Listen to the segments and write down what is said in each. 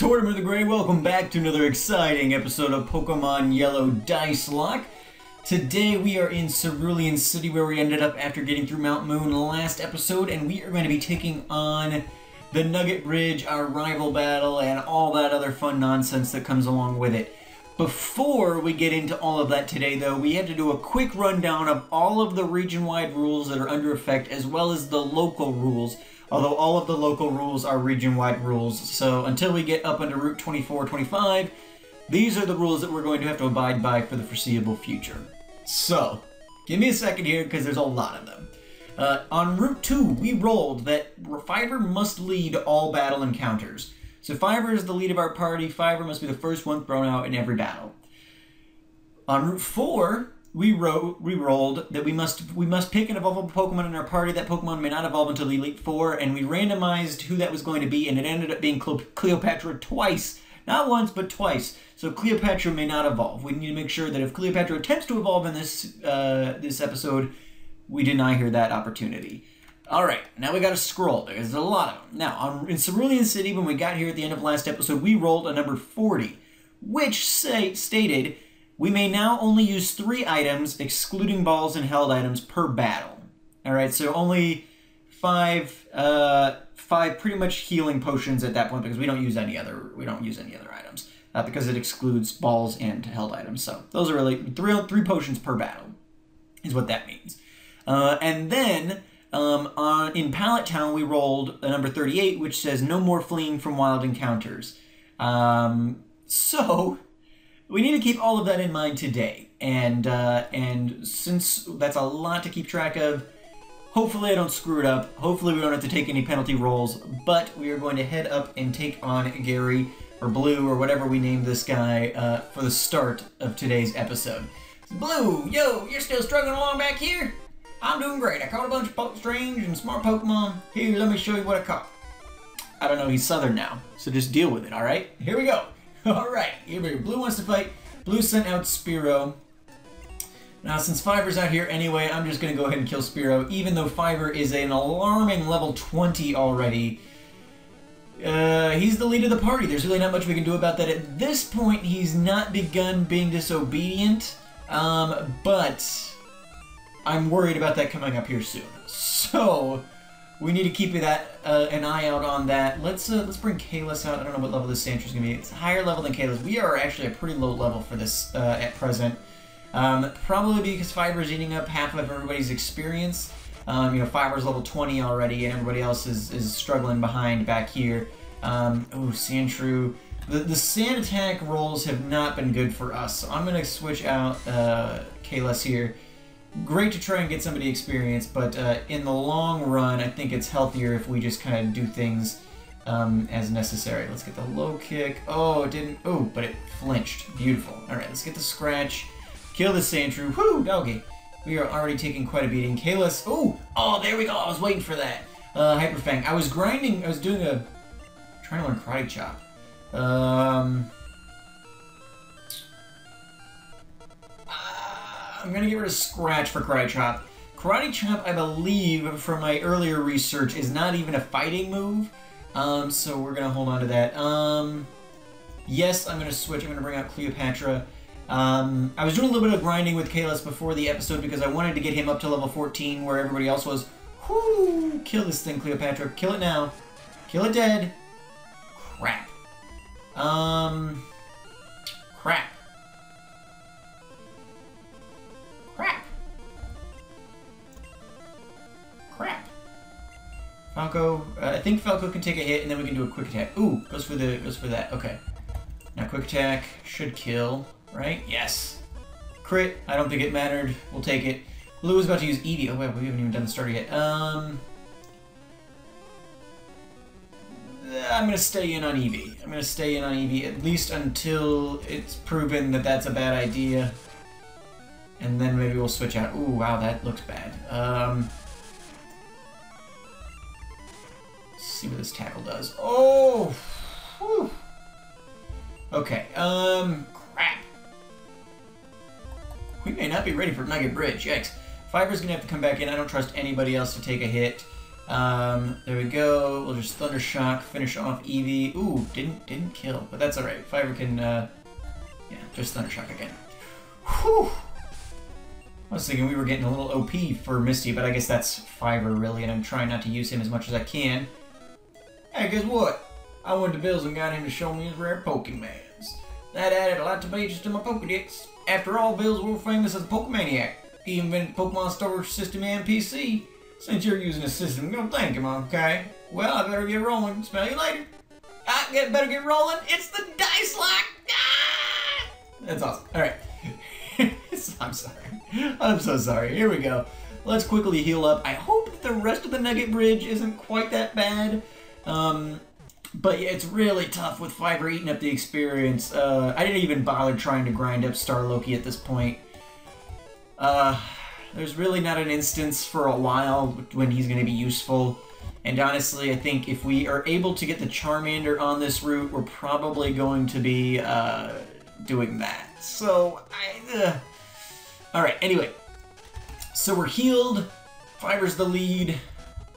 Tortimer the Grey. Welcome back to another exciting episode of Pokemon Yellow Dice Lock. Today we are in Cerulean City where we ended up after getting through Mount Moon last episode, and we are going to be taking on the Nugget Bridge, our rival battle, and all that other fun nonsense that comes along with it. Before we get into all of that today, though, we have to do a quick rundown of all of the region-wide rules that are under effect, as well as the local rules. Although all of the local rules are region-wide rules, so until we get up under Route 24, 25, these are the rules that we're going to have to abide by for the foreseeable future. So, give me a second here, because there's a lot of them. On Route 2, we rolled that Fiver must lead all battle encounters. So Fiver is the lead of our party. Fiver must be the first one thrown out in every battle. On Route 4, we rolled that we must pick an evolvable Pokemon in our party. That Pokemon may not evolve until the Elite Four, and we randomized who that was going to be, and it ended up being Cleopatra twice. Not once, but twice. So Cleopatra may not evolve. We need to make sure that if Cleopatra attempts to evolve in this episode, we deny her that opportunity. Alright, now we got to scroll, because there's a lot of them. Now, in Cerulean City, when we got here at the end of last episode, we rolled a number 40, which stated we may now only use 3 items, excluding balls and held items, per battle. Alright, so only 5 pretty much healing potions at that point, because we don't use any other items, because it excludes balls and held items. So those are really 3 potions per battle, is what that means. And then in Pallet Town, we rolled a number 38, which says no more fleeing from wild encounters. So we need to keep all of that in mind today, and since that's a lot to keep track of, hopefully I don't screw it up. Hopefully we don't have to take any penalty rolls, but we are going to head up and take on Gary, or Blue, or whatever we name this guy, for the start of today's episode. Blue, yo, you're still struggling along back here? I'm doing great. I caught a bunch of strange and smart Pokemon. Here, let me show you what I caught. I don't know, he's Southern now, so just deal with it, alright? Here we go. Alright, here we go. Blue wants to fight. Blue sent out Spearow. Now, since Fiver's out here anyway, I'm just going to go ahead and kill Spearow, even though Fiver is an alarming level 20 already. He's the lead of the party. There's really not much we can do about that. At this point, he's not begun being disobedient, but I'm worried about that coming up here soon. So we need to keep an eye out on that. Let's bring Kalos out. I don't know what level this Sandra's gonna be. It's higher level than Kalos. We are actually a pretty low level for this at present. Probably because Fiver's eating up half of everybody's experience. You know, Fiver's level 20 already, and everybody else is struggling behind back here. Oh, Sandshrew. The sand attack rolls have not been good for us, so I'm gonna switch out Kalos here. Great to try and get somebody experience, but in the long run, I think it's healthier if we just kind of do things as necessary. Let's get the low kick. Oh, it didn't. Oh, but it flinched. Beautiful. All right, let's get the scratch. Kill the Sandshrew. Whoo, doggy. We are already taking quite a beating. Kalos. Oh, there we go. I was waiting for that. Hyper Fang. I was grinding. I was doing trying to learn Karate Chop. I'm going to get rid of Scratch for Karate Chop. Karate Chop, I believe, from my earlier research, is not even a fighting move. So we're going to hold on to that. Yes, I'm going to switch. I'm going to bring out Cleopatra. I was doing a little bit of grinding with Kalos before the episode because I wanted to get him up to level 14 where everybody else was. Whoo! Kill this thing, Cleopatra. Kill it now. Kill it dead. Crap. Crap. Falco, I think Falco can take a hit, and then we can do a quick attack. Ooh, goes for that. Okay. Now quick attack should kill, right? Yes. Crit. I don't think it mattered. We'll take it. Blue is about to use Eevee. Oh wait, we haven't even done the starter yet. I'm gonna stay in on Eevee. I'm gonna stay in on Eevee at least until it's proven that that's a bad idea, and then maybe we'll switch out. Ooh, wow, that looks bad. See what this tackle does. Oh! Whew. Okay, crap. We may not be ready for Nugget Bridge, yikes. Fiver's gonna have to come back in. I don't trust anybody else to take a hit. There we go. We'll just Thunder Shock, finish off Eevee. Ooh, didn't kill, but that's alright. Fiverr can, yeah, just Thunder Shock again. Whew! I was thinking we were getting a little OP for Misty, but I guess that's Fiverr, really, and I'm trying not to use him as much as I can. Hey, guess what? I went to Bill's and got him to show me his rare Pokemans. That added a lot of pages to my Pokedex. After all, Bill's world famous as a Pokemaniac. He invented Pokemon storage system and PC. Since you're using his system, I'm gonna thank him, okay? Well, I better get rolling. Smell you later. Better get rolling. It's the Nuzlocke! Ah! That's awesome. Alright. I'm sorry. I'm so sorry. Here we go. Let's quickly heal up. I hope that the rest of the Nugget Bridge isn't quite that bad. But yeah, it's really tough with Fiverr eating up the experience. I didn't even bother trying to grind up Starloki at this point. There's really not an instance for a while when he's going to be useful. And honestly, I think if we are able to get the Charmander on this route, we're probably going to be doing that. So, alright, anyway. So we're healed. Fiverr's the lead.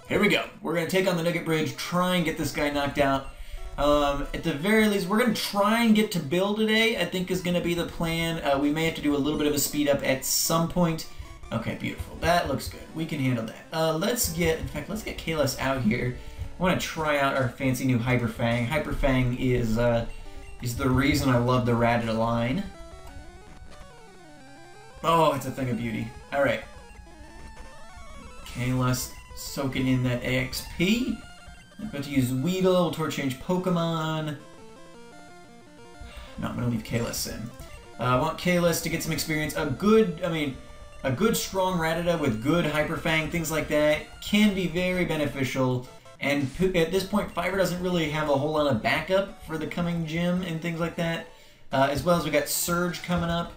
Here we go. We're going to take on the Nugget Bridge, try and get this guy knocked out. At the very least, we're going to try and get to Bill today, I think is going to be the plan. We may have to do a little bit of a speed up at some point. Okay, beautiful. That looks good. We can handle that. Let's get Kalos out here. I want to try out our fancy new Hyper Fang. Hyper Fang is the reason I love the Rattata line. Oh, it's a thing of beauty. Alright. Kalos soaking in that AXP. I'm going to use Weedle. We'll Torch Change Pokemon. No, I'm going to leave Kalos in. I want Kalos to get some experience. A good strong Rattata with good Hyper Fang, things like that, can be very beneficial. And at this point, Fiverr doesn't really have a whole lot of backup for the coming gym and things like that. As well as we got Surge coming up,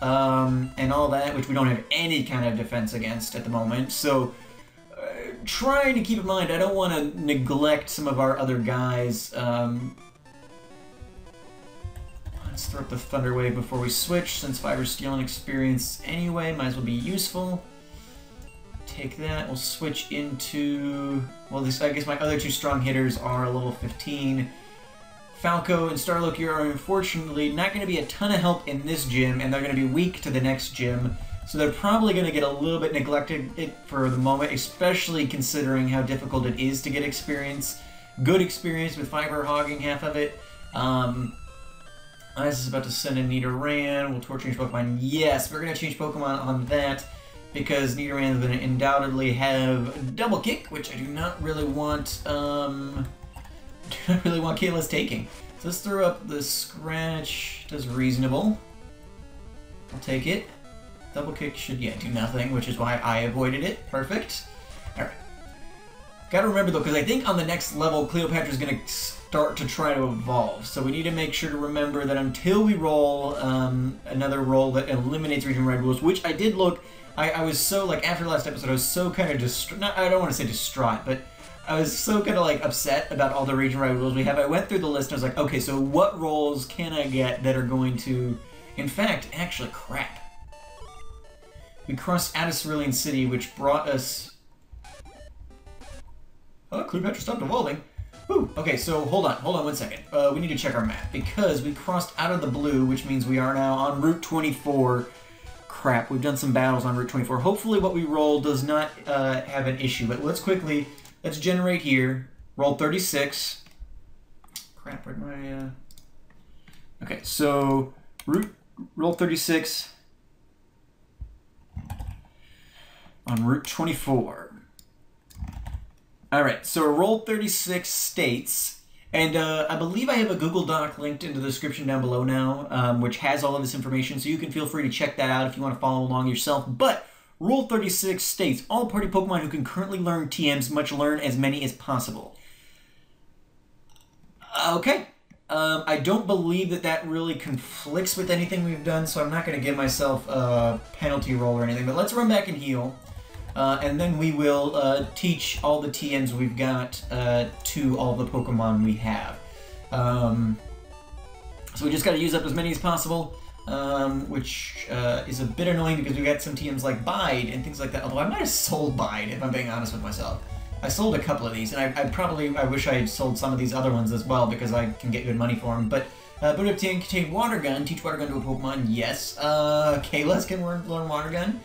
and all that, which we don't have any kind of defense against at the moment. So, trying to keep in mind, I don't want to neglect some of our other guys. Let's throw up the Thunder Wave before we switch, since Fiverr's stealing experience anyway, might as well be useful. Take that, we'll switch into... well, I guess my other two strong hitters are level 15. Falco and Starloki are unfortunately not going to be a ton of help in this gym, and they're going to be weak to the next gym. So they're probably going to get a little bit neglected for the moment, especially considering how difficult it is to get experience. Good experience with Fiverr hogging half of it. Ice is about to send in Nidoran. We'll Torch Change Pokemon. Yes, we're going to change Pokemon on that because Nidoran is going to undoubtedly have Double Kick, which I do not really want. Kalos taking. So let's throw up the Scratch. Does reasonable. I'll take it. Double Kick should, yeah, do nothing, which is why I avoided it. Perfect. Alright. Gotta remember, though, because I think on the next level, Cleopatra's going to start to try to evolve. So we need to make sure to remember that until we roll another roll that eliminates Region Red rules, which I did look... I was so, like, after the last episode, I was so kind of I don't want to say distraught, but I was so kind of, like, upset about all the Region Red rules we have. I went through the list and I was like, okay, so what rolls can I get that are going to... In fact, actually, crap. We crossed out of Cerulean City, which brought us... Oh, Cleopatra stopped evolving. Whew. Okay, so hold on one second. We need to check our map, because we crossed out of the blue, which means we are now on Route 24. Crap, we've done some battles on Route 24. Hopefully what we roll does not have an issue, but let's generate here. Roll 36. Crap, where'd my... Okay, so roll 36 on Route 24. Alright, so roll 36 states, and I believe I have a Google Doc linked in the description down below now, which has all of this information, so you can feel free to check that out if you want to follow along yourself. But Rule 36 states, all party Pokemon who can currently learn TMs must learn as many as possible. Okay. I don't believe that really conflicts with anything we've done, so I'm not going to give myself a penalty roll or anything. But let's run back and heal, and then we will teach all the TMs we've got to all the Pokemon we have. So we just got to use up as many as possible. Which is a bit annoying because we got some TMs like Bide and things like that. Although I might have sold Bide, if I'm being honest with myself. I sold a couple of these, and I wish I had sold some of these other ones as well, because I can get good money for them. But Boot Obtain contain Water Gun. Teach Water Gun to a Pokemon. Yes. Kalos can learn Water Gun.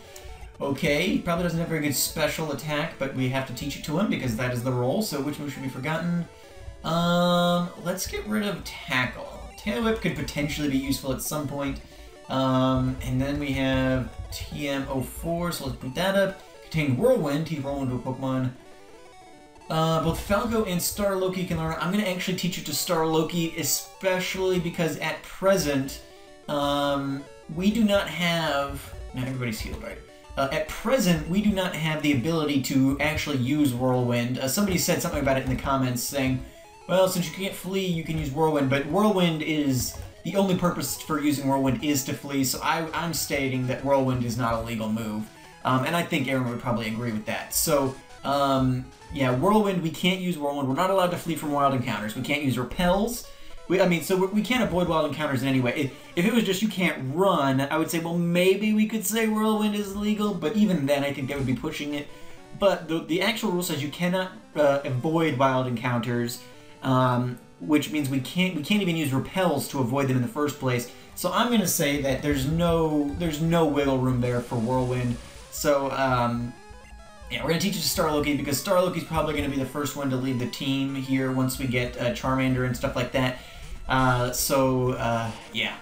Okay. He probably doesn't have very good special attack, but we have to teach it to him because that is the role. So which move should be forgotten? Let's get rid of Tackle. Tail Whip could potentially be useful at some point. And then we have TM04, so let's boot that up. Contain Whirlwind. Teach Whirlwind to a Pokemon. Both Falco and Star Loki can learn. I'm going to actually teach it to Star Loki, especially because at present, we do not have... Now everybody's healed, right? At present, we do not have the ability to actually use Whirlwind. Somebody said something about it in the comments saying, well, since you can't flee, you can use Whirlwind, but Whirlwind is... The only purpose for using Whirlwind is to flee, so I'm stating that Whirlwind is not a legal move. And I think Aaron would probably agree with that. So, yeah, Whirlwind, we can't use Whirlwind. We're not allowed to flee from wild encounters. We can't use repels. We can't avoid wild encounters in any way. If it was just you can't run, I would say, well, maybe we could say Whirlwind is legal, but even then, I think that would be pushing it. But the actual rule says you cannot avoid wild encounters, which means we can't even use repels to avoid them in the first place. So I'm going to say that there's no wiggle room there for Whirlwind. So, yeah, we're going to teach it to Star Loki because Star Loki's probably going to be the first one to lead the team here once we get Charmander and stuff like that. Yeah.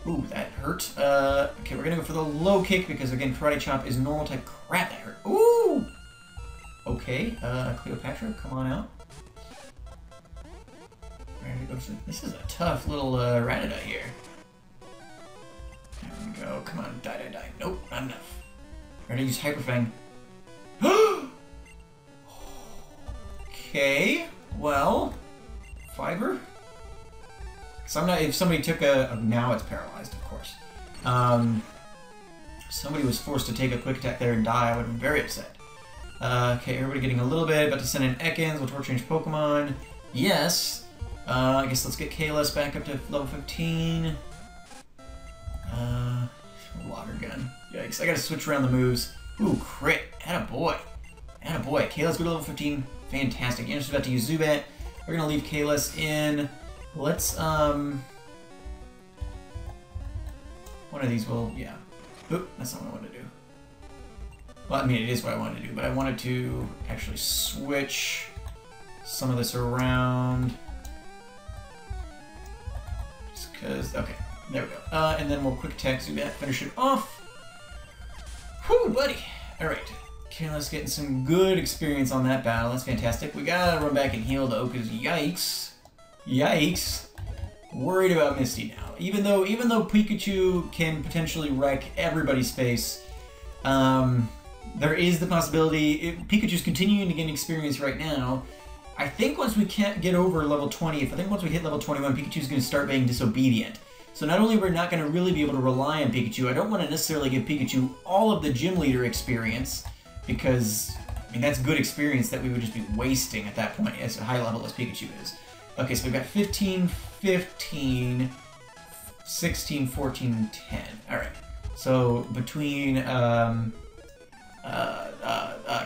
Ooh, that hurt. Okay, we're going to go for the low kick because, again, Karate Chop is normal type. Crap, that hurt. Ooh! Okay, Cleopatra, come on out. This is a tough little Rattata here. There we go. Come on, die. Nope, not enough. We're going to use Hyper Fang. Okay, well, fiber. If somebody took now it's paralyzed, of course. Somebody was forced to take a quick attack there and die, I would have been very upset. Okay, everybody getting a little bit. About to send in Ekans. We'll torch change Pokemon. Yes. I guess let's get Kalos back up to level 15. Water Gun. Yikes, I gotta switch around the moves. Ooh, crit. Attaboy. Attaboy. Kalos go to level 15. Fantastic. Anderson's about to use Zubat. We're gonna leave Kalos in. Let's, one of these will, yeah. Oop, that's not what I wanted to do. Well, I mean, it is what I wanted to do, but I wanted to actually switch some of this around. Just because, okay, there we go. And then we'll quick attack Zubat, finish it off. Whew, buddy. Alright. Kalos getting some good experience on that battle. That's fantastic. We gotta run back and heal though, because yikes. Yikes. Worried about Misty now. Even though Pikachu can potentially wreck everybody's face, there is the possibility, if Pikachu's continuing to gain experience right now, I think once we can't get over level 20, I think once we hit level 21, Pikachu's going to start being disobedient. So not only we're not going to really be able to rely on Pikachu, I don't want to necessarily give Pikachu all of the gym leader experience, because, I mean, that's good experience that we would just be wasting at that point as high level as Pikachu is. Okay, so we've got 15, 15, 16, 14, 10. Alright. So between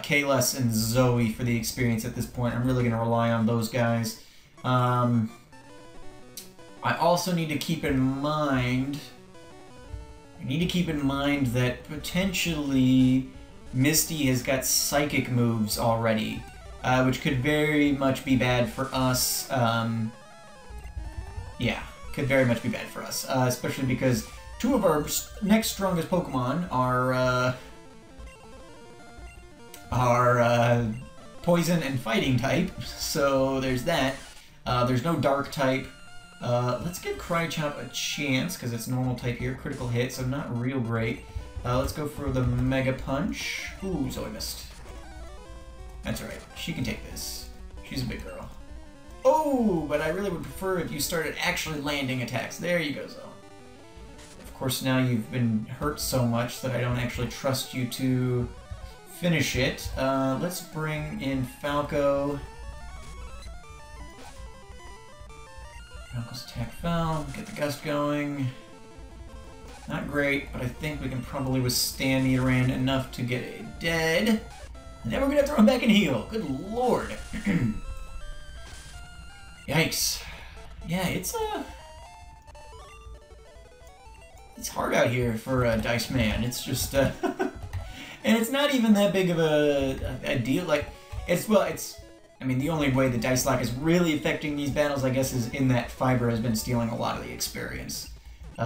Kalos and Zoe for the experience at this point, I'm really going to rely on those guys. I also need to keep in mind... that potentially Misty has got psychic moves already, which could very much be bad for us. Yeah, could very much be bad for us, especially because two of our next strongest Pokemon are poison and fighting type, so there's that. There's no dark type. Let's give Crychop a chance, because it's normal type here. Critical hit, so not real great. Let's go for the Mega Punch. Ooh, Zoe missed. That's right. She can take this. She's a big girl. Oh, but I really would prefer if you started actually landing attacks. There you go, Zoe. Of course, now you've been hurt so much that I don't actually trust you to finish it. Let's bring in Falco. Falco's attack fell. Get the gust going. Not great, but I think we can probably withstand the Iran enough to get it dead. And then we're gonna throw him back and heal. Good lord. Yikes. Yeah, it's hard out here for a Dice Man. It's just, and it's not even that big of a deal. Like, I mean, the only way the Nuzlocke is really affecting these battles, I guess, is in that Fiber has been stealing a lot of the experience,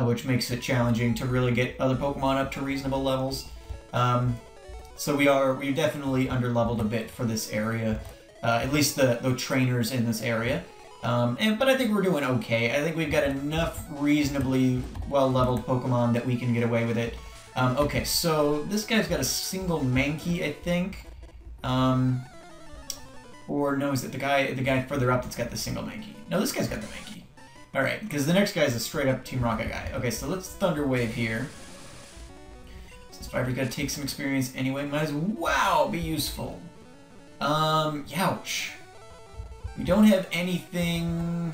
which makes it challenging to really get other Pokemon up to reasonable levels. So we definitely underleveled a bit for this area, at least the trainers in this area. But I think we're doing okay. I think we've got enough reasonably well-leveled Pokemon that we can get away with it. Okay, so this guy's got a single Mankey, I think. Or no, is it the guy further up that's got the single Mankey? No, this guy's got the Mankey. Alright, because the next guy's a straight-up Team Rocket guy. Okay, so let's Thunder Wave here. Since Fiber's got to take some experience anyway, might as well be useful. Youch. We don't have anything...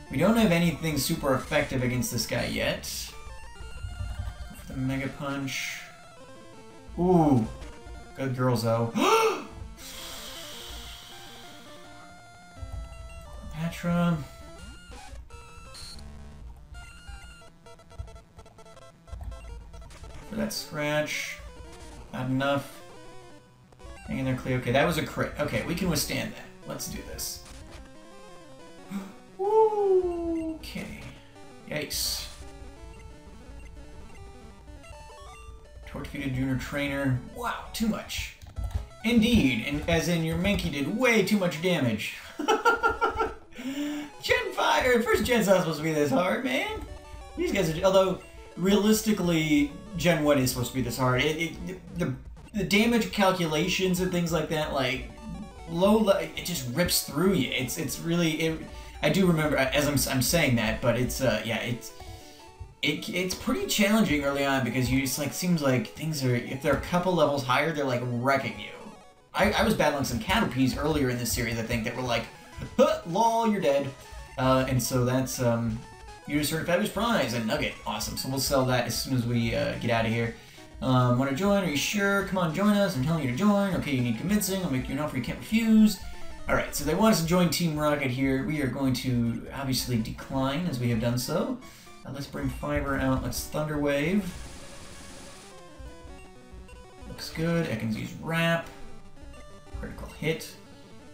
We don't have anything super effective against this guy yet. For the Mega Punch. Ooh. Good girls, though. Patra. For that scratch. Not enough. Hang in there, Cleo. Okay, that was a crit. Okay, we can withstand that. Let's do this. Okay. Yikes. Tortfeated Junior Trainer. Wow, too much. Indeed, and as in your Mankey did way too much damage. Gen 5, or first gen's not supposed to be this hard, man. These guys are, although realistically, Gen 1 is supposed to be this hard. The damage calculations and things like that, like it just rips through you. It's really I do remember as I'm saying that, but it's yeah, it's pretty challenging early on because you just like seems like things are, if they're a couple levels higher, they're like wrecking you. I was battling some Caterpies earlier in this series, I think, that were like, huh, lol, you're dead. And so that's you just heard Fabulous Prize and Nugget. Awesome. So we'll sell that as soon as we get out of here. Want to join? Are you sure? Come on, join us. I'm telling you to join. Okay, you need convincing. I'll make you an offer you can't refuse. Alright, so they want us to join Team Rocket here. We are going to obviously decline, as we have done so. Let's bring Fiber out. Let's Thunder Wave. Looks good. Ekans use Wrap. Critical hit.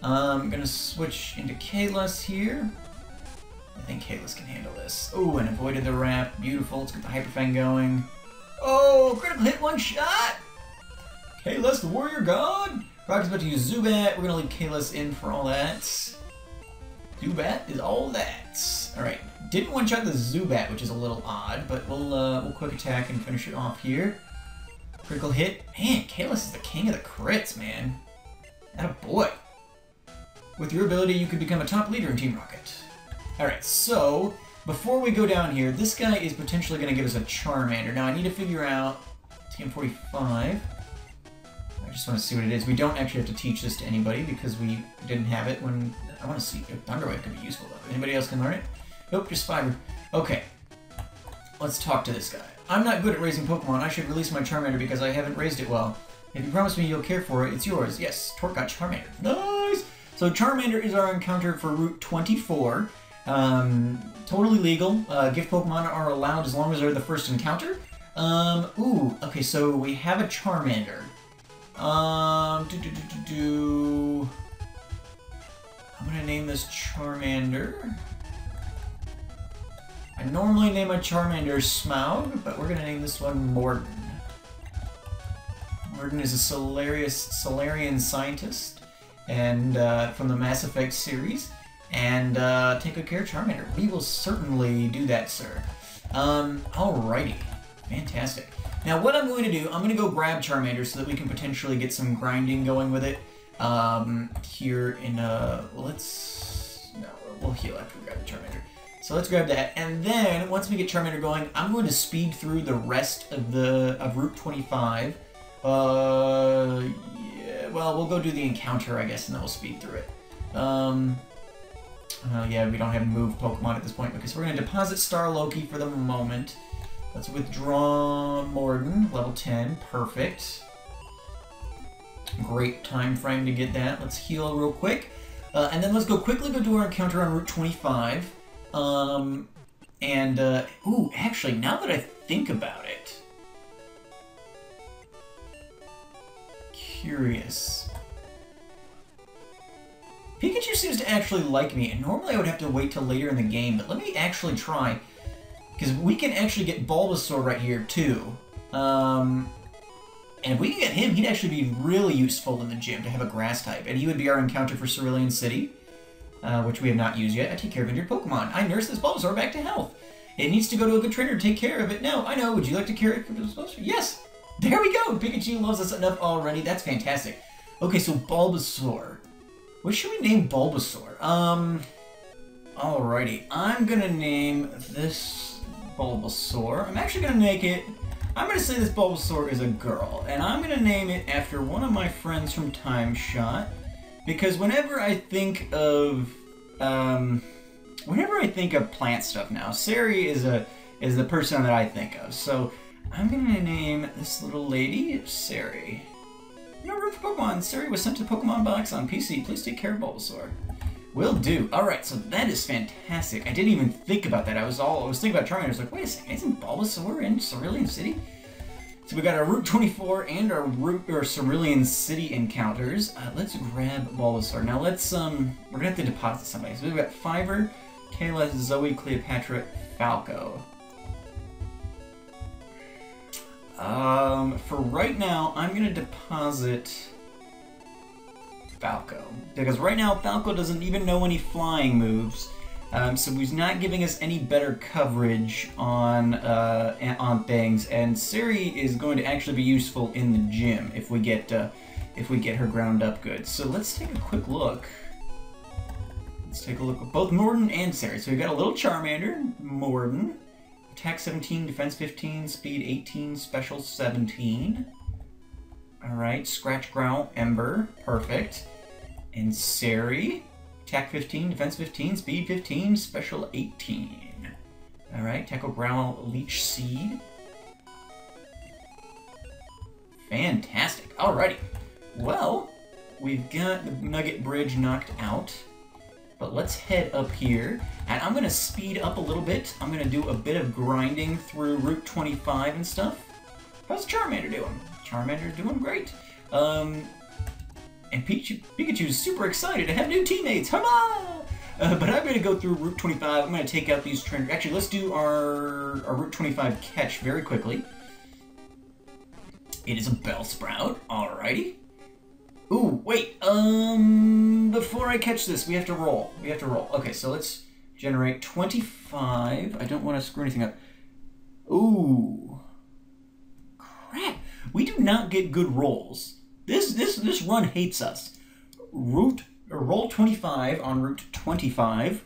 I'm going to switch into Kalos here. I think Kalos can handle this. Oh, and avoided the Wrap. Beautiful. Let's get the Hyper Fang going. Oh, critical hit, one shot! Kalos, the Warrior God! Rocket's about to use Zubat. We're gonna leave Kalos in for all that. Zubat is all that. Alright, didn't one-shot the Zubat, which is a little odd, but we'll quick attack and finish it off here. Critical hit. Man, Kalos is the king of the crits, man. Attaboy. With your ability, you could become a top leader in Team Rocket. Alright, so before we go down here, this guy is potentially going to give us a Charmander. Now, I need to figure out TM45. I just want to see what it is. We don't actually have to teach this to anybody because we didn't have it when... I want to see if Thunder Wave could be useful, though. Anybody else can learn it? Nope, just Fiber. Okay. Let's talk to this guy. I'm not good at raising Pokemon. I should release my Charmander because I haven't raised it well. If you promise me you'll care for it, it's yours. Yes, Torque got Charmander. Nice! So Charmander is our encounter for Route 24. Totally legal. Gift Pokemon are allowed as long as they're the first encounter. Ooh, okay, so we have a Charmander. I'm gonna name this Charmander. I normally name a Charmander Smaug, but we're gonna name this one Morden. Morden is a Solarian scientist, and from the Mass Effect series. And take good care of Charmander. We will certainly do that, sir. Alrighty. Fantastic. Now what I'm going to do, I'm going to go grab Charmander so that we can potentially get some grinding going with it. Here in, we'll heal after we grab the Charmander. So let's grab that, and then once we get Charmander going, I'm going to speed through the rest of Route 25. Yeah, well, we'll go do the encounter, I guess, and then we'll speed through it. Yeah, we don't have move Pokemon at this point, because we're going to deposit Star Loki for the moment. Let's withdraw Morden, level 10. Perfect. Great time frame to get that. Let's heal real quick. And then let's quickly go do our encounter on Route 25. Ooh, actually, now that I think about it... Curious. Pikachu seems to actually like me, and normally I would have to wait till later in the game, but let me actually try. Because we can actually get Bulbasaur right here, too. And if we can get him, he'd actually be really useful in the gym to have a grass type. And he would be our encounter for Cerulean City, which we have not used yet. I take care of injured Pokemon. I nurse this Bulbasaur back to health. It needs to go to a good trainer to take care of it. No, I know. Would you like to carry it? Yes! There we go! Pikachu loves us enough already. That's fantastic. Okay, so Bulbasaur. What should we name Bulbasaur? Alrighty. I'm gonna name this Bulbasaur. I'm actually gonna make it... I'm going to say this Bulbasaur is a girl, and I'm going to name it after one of my friends from Time Shot, because whenever I think of plant stuff now, Sari is the person that I think of. So I'm going to name this little lady Sari. No room for Pokemon. Sari was sent to Pokemon Box on PC. Please take care of Bulbasaur. Will do. Alright, so that is fantastic. I didn't even think about that. I was thinking about Charmander. I was like, wait a second, isn't Bulbasaur in Cerulean City? So we got our Route 24 and our Cerulean City encounters. Let's grab Bulbasaur. Now let's, we're gonna have to deposit somebody. So we've got Fiverr, Kayla, Zoe, Cleopatra, Falco. For right now, I'm gonna deposit Falco, because right now Falco doesn't even know any flying moves, so he's not giving us any better coverage on things. And Sari is going to actually be useful in the gym if we get her ground up good. So let's take a quick look. Let's take a look at both Morden and Sari. So we've got a little Charmander, Morden, attack 17, defense 15, speed 18, special 17. Alright, Scratch, Growl, Ember, perfect. And Sari, attack 15, defense 15, speed 15, special 18. Alright, Tackle, Growl, Leech Seed. Fantastic. Alrighty. Well, we've got the Nugget Bridge knocked out. But let's head up here, and I'm going to speed up a little bit. I'm going to do a bit of grinding through Route 25 and stuff. How's Charmander doing? Charmander's doing great. And Pikachu's super excited to have new teammates. Hurrah! But I'm going to go through Route 25. I'm going to take out these trainers. Actually, let's do our Route 25 catch very quickly. It is a Bellsprout. Alrighty. Ooh, wait. Before I catch this, we have to roll. Okay, so let's generate 25. I don't want to screw anything up. Ooh. Crap. We do not get good rolls. This run hates us. Roll 25 on Route 25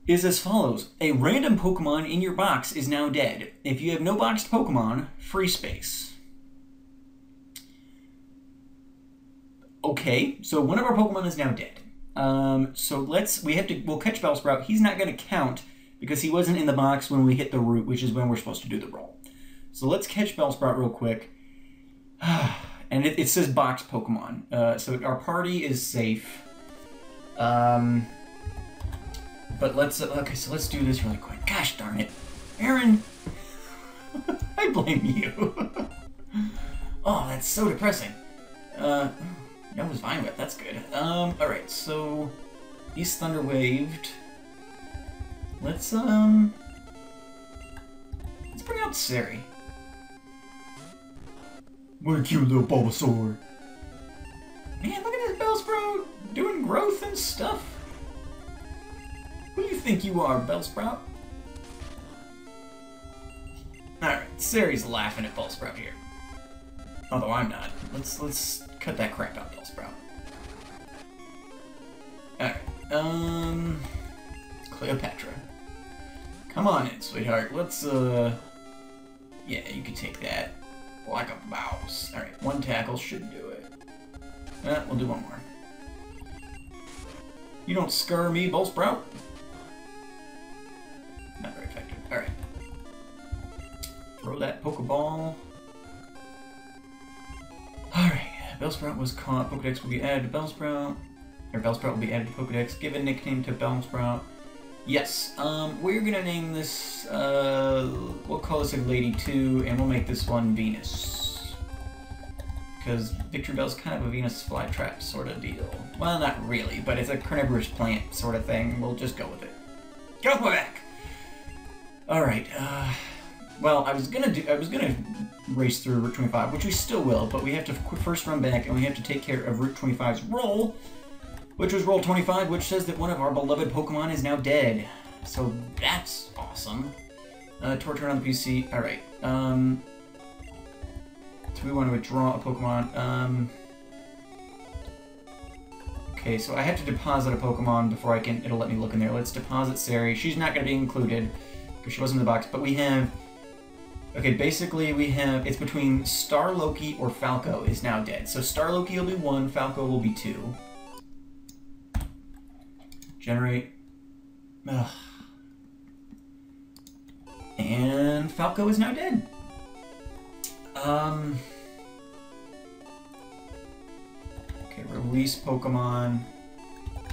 is as follows. A random Pokemon in your box is now dead. If you have no boxed Pokemon, free space. Okay, so one of our Pokemon is now dead. So we'll catch Bellsprout. He's not going to count because he wasn't in the box when we hit the route, which is when we're supposed to do the roll. So let's catch Bellsprout real quick. And it says box Pokemon. So our party is safe. But let's do this really quick. Gosh darn it. Aaron, I blame you. Oh, that's so depressing. That was fine with. That's good. Alright, so he's Thunder Waved. Let's bring out Sari. What a cute little Bulbasaur. Man, look at this Bellsprout doing growth and stuff. Who do you think you are, Bellsprout? Alright, Sari's laughing at Bellsprout here. Although I'm not. Let's cut that crap out, Bellsprout. Alright, Cleopatra. Come on in, sweetheart. Let's, yeah, you can take that. Like a mouse. Alright, one tackle should do it. We'll do one more. You don't scare me, Bellsprout. Not very effective. Alright. throw that Pokeball. Alright, Bellsprout was caught. Pokedex will be added to Bellsprout. Or Bellsprout will be added to Pokedex. Give a nickname to Bellsprout. Yes, we're gonna name this, we'll call this a Lady 2, and we'll make this one Venus. Because Victreebel's kind of a Venus flytrap sort of deal. Well, not really, but it's a carnivorous plant sort of thing. We'll just go with it. Go back! Alright, well, I was gonna race through Route 25, which we still will, but we have to first run back, and we have to take care of Route 25's roll, which was roll 25, which says that one of our beloved Pokemon is now dead. So that's awesome. Torture on the PC. Alright. So we want to withdraw a Pokemon. Okay, so I have to deposit a Pokemon before it'll let me look in there. Let's deposit Sari. She's not going to be included, because she wasn't in the box, but we have... Okay, basically we have... It's between Starloki or Falco is now dead. So Starloki will be 1, Falco will be 2. Generate. Ugh. And Falco is now dead. Okay, release Pokemon.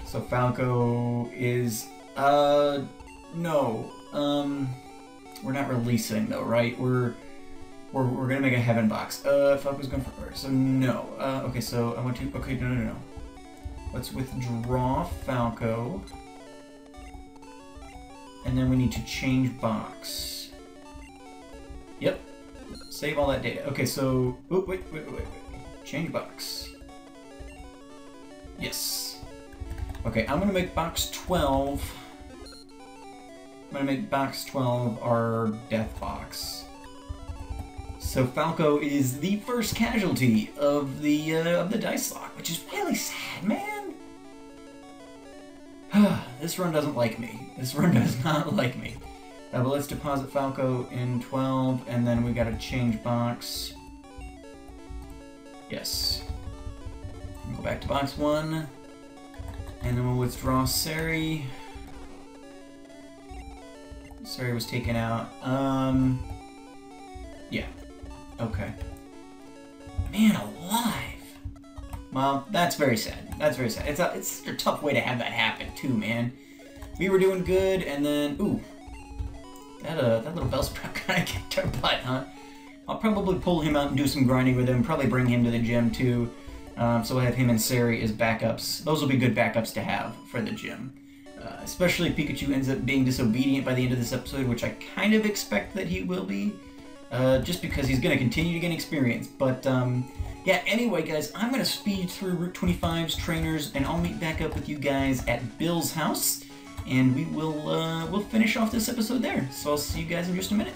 So Falco is no. We're not releasing though, right? We're gonna make a heaven box. Falco's going for so no. Okay, so I want to no. Let's withdraw Falco. And then we need to change box. Yep. Save all that data. Okay, so... Oh, wait. Change box. Yes. Okay, I'm gonna make box 12. I'm gonna make box 12 our death box. So Falco is the first casualty of the Nuzlocke, which is really sad, man. This run doesn't like me. This run does not like me. But let's deposit Falco in 12, and then we gotta change box. Yes. We'll go back to box 1, and then we'll withdraw Sari. Sari was taken out. Yeah. Okay. Man alive! Well, that's very sad. That's very sad. It's such a tough way to have that happen, too, man. We were doing good, and then... Ooh. That little Bellsprout kind of kicked our butt, huh? I'll probably pull him out and do some grinding with him. Probably bring him to the gym, too. So we'll have him and Sari as backups. Those will be good backups to have for the gym. Especially if Pikachu ends up being disobedient by the end of this episode, which I kind of expect that he will be. Just because he's going to continue to gain experience. But, yeah, anyway, guys, I'm going to speed through Route 25's trainers, and I'll meet back up with you guys at Bill's house, and we will, we'll finish off this episode there. So I'll see you guys in just a minute.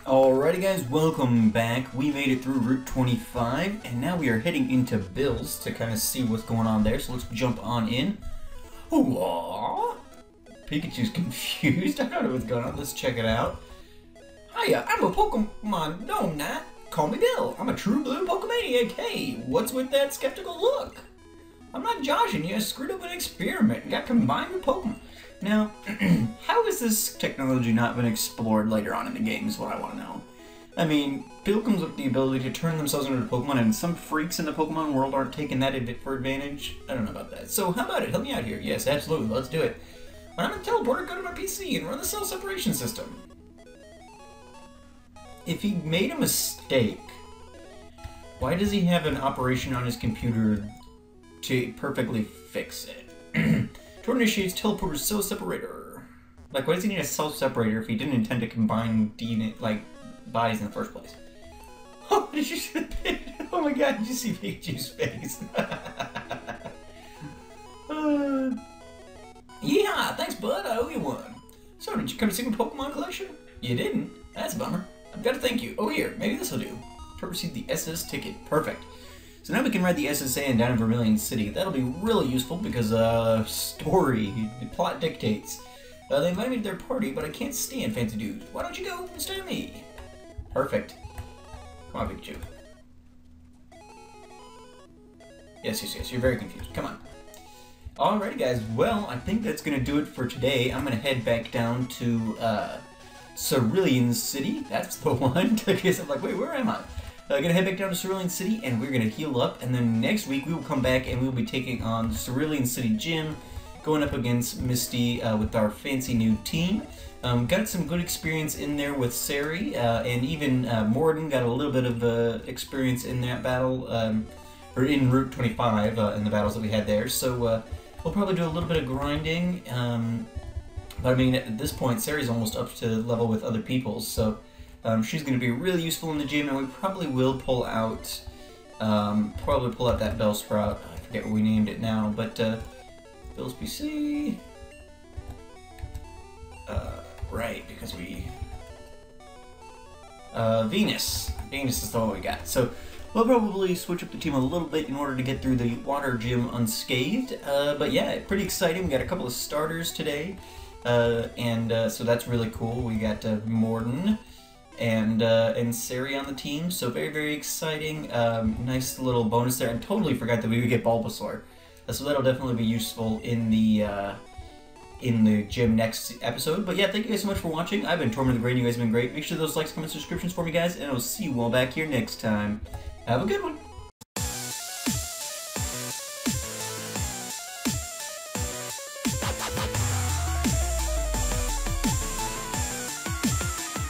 Alrighty guys, welcome back. We made it through Route 25, and now we are heading into Bill's to kind of see what's going on there, so let's jump on in. Aww. Pikachu's confused. I don't know what's going on. Let's check it out. Hiya, I'm a Pokemon Gnome Knight. Call me Bill. I'm a true blue Pokemaniac. Hey, what's with that skeptical look? I'm not joshing you. I screwed up an experiment and got combined with Pokemon. Now, how has this technology not been explored later on in the game is what I want to know. I mean, Bill comes up with the ability to turn themselves into Pokemon, and some freaks in the Pokemon world aren't taking that for advantage. I don't know about that. So how about it? Help me out here. Yes, absolutely. Let's do it. When I'm in teleporter, go to my PC and run the cell separation system. If he made a mistake, why does he have an operation on his computer to perfectly fix it? Tortoise initiates teleporter cell separator. Like, why does he need a cell separator if he didn't intend to combine DNA, like, bodies in the first place? Oh, did you see the Oh my god, did you see Pikachu's face? Yeah, thanks bud, I owe you one. So, did you come to see my Pokemon collection? You didn't? That's a bummer. I've got to thank you. Oh here, maybe this'll do. To receive the SS ticket. Perfect. So now we can ride the SSN down in Vermilion City. That'll be really useful because, story, the plot dictates. They invited me to their party, but I can't stand fancy dudes. Why don't you go instead of me? Perfect. Come on, Pikachu. Yes, you're very confused. Come on. Alrighty, guys. Well, I think that's going to do it for today. I'm going to head back down to, Cerulean City. That's the one. Because I'm like, wait, where am I? Gonna head back down to Cerulean City, and we're gonna heal up, and then next week we will come back and we'll be taking on the Cerulean City Gym, going up against Misty with our fancy new team. Got some good experience in there with Sari, and even Morden got a little bit of experience in that battle, or in Route 25 in the battles that we had there. So we'll probably do a little bit of grinding, but I mean at this point Sari's almost up to level with other people, so. She's going to be really useful in the gym, and we probably will pull out that Bellsprout. I forget what we named it now, but Bill's PC. Right, because we Venus. Venus is the one we got. So we'll probably switch up the team a little bit in order to get through the water gym unscathed. But yeah, pretty exciting. We got a couple of starters today, so that's really cool. We got Morden and Sari on the team, so very, very exciting. Nice little bonus there. I totally forgot that we would get Bulbasaur, so that'll definitely be useful in the gym next episode. But yeah, thank you guys so much for watching. I've been Tortimer the Great. You guys have been great. Make sure those likes, comments, subscriptions for me, guys, and I'll see you all back here next time. Have a good one.